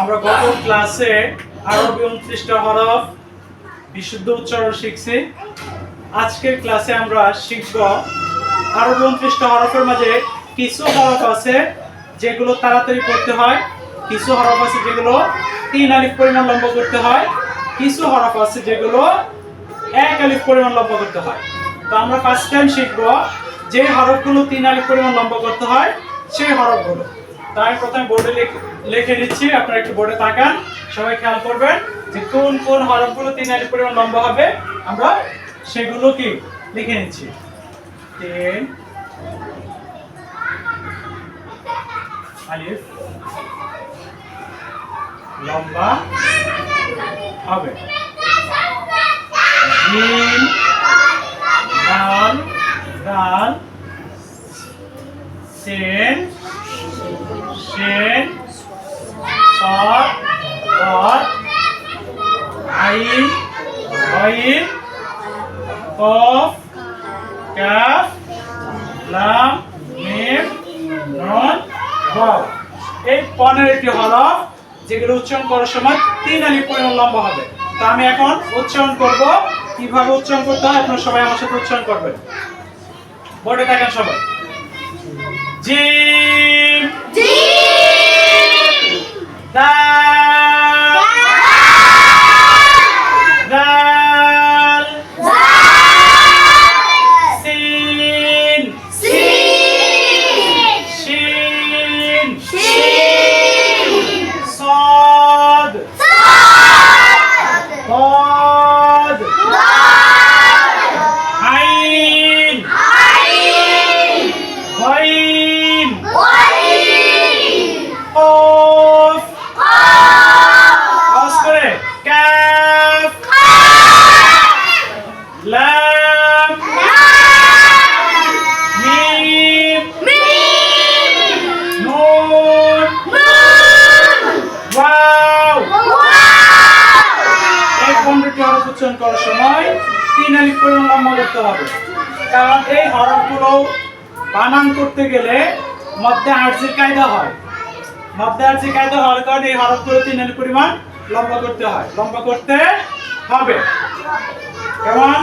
আমরা গত ক্লাসে আরবি 29টা হরফ বিশুদ্ধ উচ্চারণ শিখছি। আজকের ক্লাসে আমরা শিখব আরবি 29টা হরফের মাঝে কিছু হরফ আছে যেগুলো তাড়াতাড়ি করতে হয়, কিছু হরফ আছে যেগুলো 3 আলিফ পরিমাণ লম্বা করতে হয়, কিছু হরফ আছে যেগুলো 1 আলিফ পরিমাণ লম্বা করতে হয়। তো আমরা ফার্স্ট টাইম শিখব যে হরফগুলো 3 আলিফ পরিমাণ লম্বা করতে হয় সেই হরফগুলো। তাই প্রথমে বোর্ডে লিখে দিচ্ছি, আপনারা একটু বোর্ডে তাকান, সবাই খেয়াল করবেন যে কোন কোন হরফগুলো 3 আলিফ পরিমাণ লম্বা হবে, আমরা সেগুলো কি লিখে নিচ্ছি। 3 আলিফ লম্বা হবে। জিম দাল দাল সিন শিন সাদ দাদ আইন আইন কফ কাফ লাম মিম নুন ওয়াও। এই 15টি হরফ যেগুলো উচ্চারণ করার সময় 3 আলিফ পরিমাণ লম্বা হবে। তো আমি এখন উচ্চারণ করব, কিভাবে উচ্চারণ করতে হয় আপনারা সবাই আমার সাথে উচ্চারণ করবেন। বোর্ডে তাকান সবাই। জিম জিম দাল দাল সিন সিন শিন শিন সাদ সাদ আইন غين قاف أصبر كاف لام ميم نون واو। এই 15টি হরফ উচ্চারণ করার সময় 3 আলিফ পরিমাণ লম্বা করতে হবে, কারণ এই হরফগুলো বানান করতে গেলে মধ্যে আরজি কায়দা হয়। মধ্যে আরজি কায়দা হওয়ার কারণে এই হরফগুলো 3 আলিফ পরিমাণ লম্বা করতে হয়, লম্বা করতে হবে। কেমন?